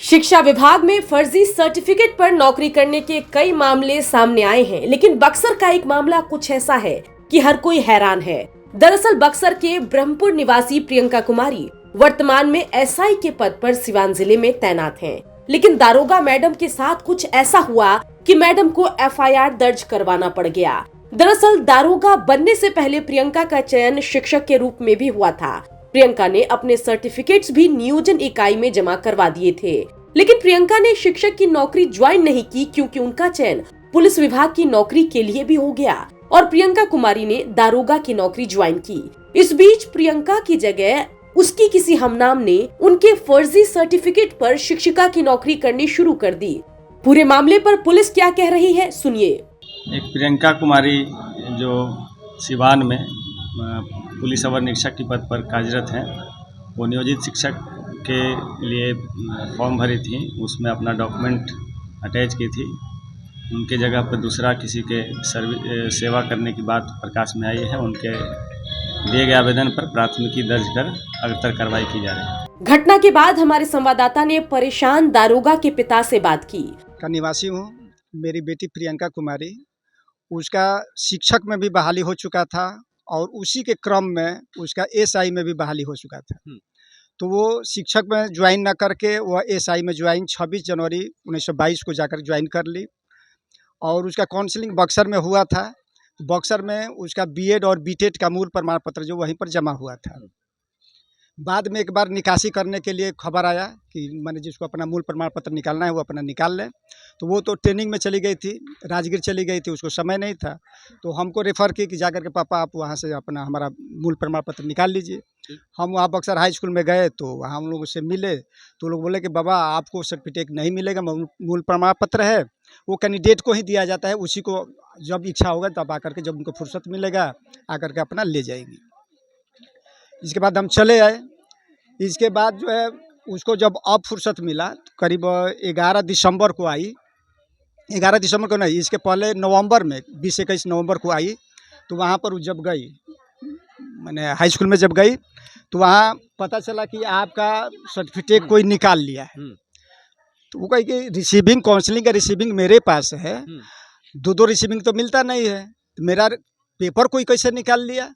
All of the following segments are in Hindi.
शिक्षा विभाग में फर्जी सर्टिफिकेट पर नौकरी करने के कई मामले सामने आए हैं, लेकिन बक्सर का एक मामला कुछ ऐसा है कि हर कोई हैरान है। दरअसल बक्सर के ब्रह्मपुर निवासी प्रियंका कुमारी वर्तमान में एसआई के पद पर सिवान जिले में तैनात हैं। लेकिन दारोगा मैडम के साथ कुछ ऐसा हुआ कि मैडम को एफआईआर दर्ज करवाना पड़ गया। दरअसल दारोगा बनने से पहले प्रियंका का चयन शिक्षक के रूप में भी हुआ था। प्रियंका ने अपने सर्टिफिकेट्स भी नियोजन इकाई में जमा करवा दिए थे, लेकिन प्रियंका ने शिक्षक की नौकरी ज्वाइन नहीं की क्योंकि उनका चयन पुलिस विभाग की नौकरी के लिए भी हो गया और प्रियंका कुमारी ने दारोगा की नौकरी ज्वाइन की। इस बीच प्रियंका की जगह उसकी किसी हमनाम ने उनके फर्जी सर्टिफिकेट पर शिक्षिका की नौकरी करनी शुरू कर दी। पूरे मामले पर पुलिस क्या कह रही है, सुनिए। एक प्रियंका कुमारी जो सिवान में पुलिस अवर निरीक्षक के पद पर कार्यरत हैं, वो नियोजित शिक्षक के लिए फॉर्म भरी थी, उसमें अपना डॉक्यूमेंट अटैच की थी। उनके जगह पर दूसरा किसी के सेवा करने की बात प्रकाश में आई है। उनके दिए गए आवेदन पर प्राथमिकी दर्ज कर अग्रतर कार्रवाई की जा रही है। घटना के बाद हमारे संवाददाता ने परेशान दारोगा के पिता से बात की। का निवासी हूँ। मेरी बेटी प्रियंका कुमारी, उसका शिक्षक में भी बहाली हो चुका था और उसी के क्रम में उसका एसआई में भी बहाली हो चुका था। तो वो शिक्षक में ज्वाइन न करके वह एसआई में ज्वाइन 26 जनवरी 1922 को जाकर ज्वाइन कर ली और उसका काउंसलिंग बक्सर में हुआ था। बक्सर में उसका बीएड और बीटेड का मूल प्रमाण पत्र जो वहीं पर जमा हुआ था। बाद में एक बार निकासी करने के लिए खबर आया कि मैंने जिसको अपना मूल प्रमाण पत्र निकालना है वो अपना निकाल ले। तो वो तो ट्रेनिंग में चली गई थी, राजगीर चली गई थी, उसको समय नहीं था। तो हमको रेफ़र की कि जाकर के पापा आप वहाँ से अपना हमारा मूल प्रमाण पत्र निकाल लीजिए। हम वहाँ बक्सर हाई स्कूल में गए तो वहाँ हम लोगों से मिले तो लोग बोले कि बाबा आपको सर्टिफिकेट नहीं मिलेगा, मूल प्रमाण पत्र है वो कैंडिडेट को ही दिया जाता है, उसी को जब इच्छा होगा तब आकर के, जब उनको फुर्सत मिलेगा आकर के अपना ले जाएंगे। इसके बाद हम चले आए। इसके बाद जो है उसको जब अब फुर्सत मिला तो करीब 11 दिसंबर को आई। 11 दिसंबर को नहीं, इसके पहले नवंबर में 20-21 नवंबर को आई। तो वहाँ पर जब गई, मैंने हाई स्कूल में जब गई तो वहाँ पता चला कि आपका सर्टिफिकेट कोई निकाल लिया है। तो वो कही कि रिसीविंग काउंसलिंग का रिसीविंग मेरे पास है, दो रिसीविंग तो मिलता नहीं है, तो मेरा पेपर कोई कैसे निकाल लिया।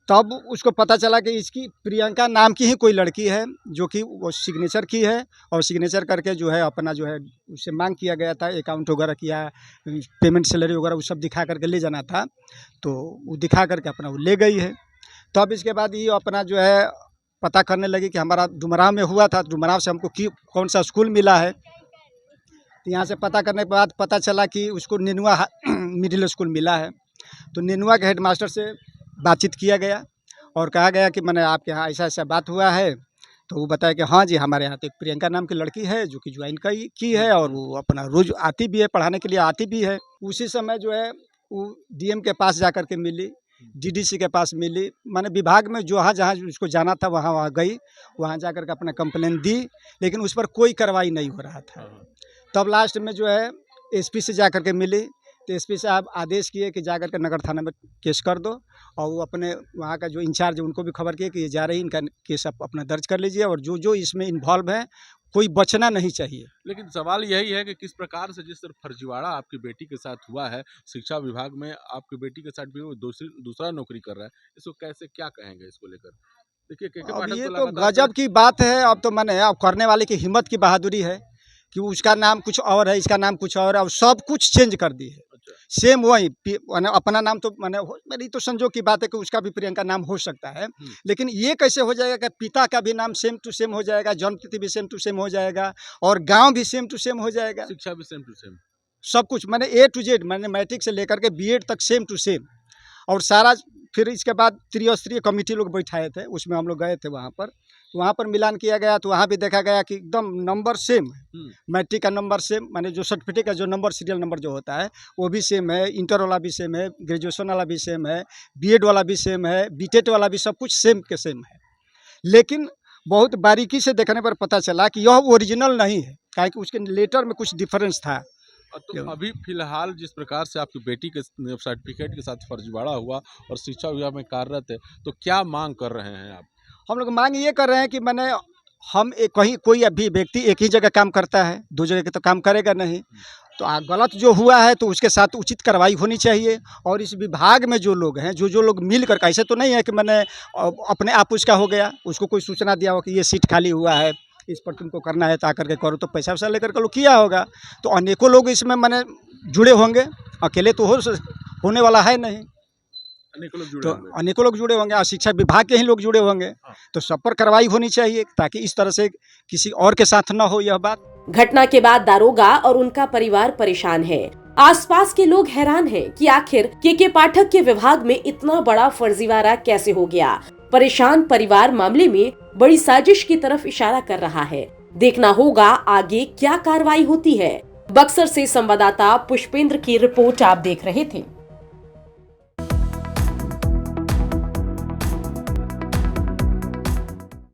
तब उसको पता चला कि इसकी प्रियंका नाम की ही कोई लड़की है जो कि वो सिग्नेचर की है और सिग्नेचर करके जो है अपना जो है उससे मांग किया गया था, अकाउंट वगैरह किया, पेमेंट सैलरी वगैरह वो सब दिखा करके ले जाना था। तो वो दिखा करके अपना वो ले गई है। तब इसके बाद ये अपना जो है पता करने लगी कि हमारा डुमराव में हुआ था, डुमराव से हमको कौन सा स्कूल मिला है। तो यहाँ से पता करने के बाद पता चला कि उसको नेनुआ मिडिल स्कूल मिला है। तो नेनुआ के हेडमास्टर से बातचीत किया गया और कहा गया कि मैंने आपके यहाँ ऐसा ऐसा बात हुआ है। तो वो बताया कि हाँ जी, हमारे यहाँ तो एक प्रियंका नाम की लड़की है जो कि ज्वाइन की है और वो अपना रोज़ आती भी है, पढ़ाने के लिए आती भी है। उसी समय जो है वो डीएम के पास जा कर के मिली, डीडीसी के पास मिली, मैंने विभाग में जहाँ जहाँ उसको जाना था वहाँ गई, वहाँ जा कर के अपना कंप्लेन दी, लेकिन उस पर कोई कार्रवाई नहीं हो रहा था। तब लास्ट में जो है एसपी से जा कर के मिली तो एसपी साहब आदेश किए कि जाकर के नगर थाना में केस कर दो और वो अपने वहाँ का जो इंचार्ज है उनको भी खबर किए कि ये जा रही, इनका केस आप अपना दर्ज कर लीजिए और जो जो इसमें इन्वॉल्व है कोई बचना नहीं चाहिए। लेकिन सवाल यही है कि किस प्रकार से जिस तरह फर्जीवाड़ा आपकी बेटी के साथ हुआ है, शिक्षा विभाग में आपकी बेटी के साथ भी वो दूसरा नौकरी कर रहा है, इसको कैसे क्या कहेंगे इसको लेकर? देखिए अब ये तो गजब की बात है। अब तो मैंने अब करने वाले की हिम्मत की बहादुरी है कि उसका नाम कुछ और है, इसका नाम कुछ और है और सब कुछ चेंज कर दी है। सेम वही अपना नाम तो मेरी तो संजोग की बात है कि उसका भी प्रियंका नाम हो सकता है, लेकिन ये कैसे हो जाएगा कि पिता का भी नाम सेम टू सेम हो जाएगा, जन्मतिथि भी सेम टू सेम हो जाएगा और गांव भी सेम टू सेम हो जाएगा, शिक्षा भी सेम टू सेम, सब कुछ मैंने A to Z, मैंने मैट्रिक से लेकर के बीएड तक सेम टू सेम और सारा। फिर इसके बाद त्रिस्तरीय कमेटी लोग बैठाए थे, उसमें हम लोग गए थे वहाँ पर, तो वहाँ पर मिलान किया गया तो वहाँ भी देखा गया कि एकदम नंबर सेम है। मैट्रिक का नंबर सेम, माने जो सर्टिफिकेट का जो नंबर सीरियल नंबर जो होता है वो भी सेम है, इंटर वाला भी सेम है, ग्रेजुएशन वाला भी सेम है, बीएड वाला भी सेम है, बीटेड वाला भी, सब कुछ सेम के सेम है। लेकिन बहुत बारीकी से देखने पर पता चला कि यह ओरिजिनल नहीं है, काहे कि उसके लेटर में कुछ डिफरेंस था। तो अभी फिलहाल जिस प्रकार से आपकी बेटी के सर्टिफिकेट के साथ फर्जीवाड़ा हुआ और शिक्षा विभाग में कार्यरत है, तो क्या मांग कर रहे हैं आप? हम लोग मांग ये कर रहे हैं कि मैंने हम कहीं कोई अभी व्यक्ति एक ही जगह काम करता है, 2 जगह के तो काम करेगा नहीं। तो गलत जो हुआ है तो उसके साथ उचित कार्रवाई होनी चाहिए। और इस विभाग में जो लोग हैं, जो लोग मिल कर, ऐसे तो नहीं है कि मैंने अपने आप उसका हो गया, उसको कोई सूचना दिया हो कि ये सीट खाली हुआ है, इस पर तुमको करना है, तो आकर के करो, तो पैसा वैसा लेकर के लोग किया होगा। तो अनेकों लोग इसमें मैंने जुड़े होंगे, अकेले तो होने वाला है नहीं। अनेकों लोग जुड़े तो होंगे। अनेकों लोग जुड़े होंगे और शिक्षा विभाग के ही लोग जुड़े होंगे। तो सब पर कार्रवाई होनी चाहिए ताकि इस तरह से किसी और के साथ न हो यह बात। घटना के बाद दारोगा और उनका परिवार परेशान है। आसपास के लोग हैरान हैं कि आखिर के पाठक के विभाग में इतना बड़ा फर्जीवाड़ा कैसे हो गया। परेशान परिवार मामले में बड़ी साजिश की तरफ इशारा कर रहा है। देखना होगा आगे क्या कार्रवाई होती है। बक्सर से संवाददाता पुष्पेंद्र की रिपोर्ट आप देख रहे थे।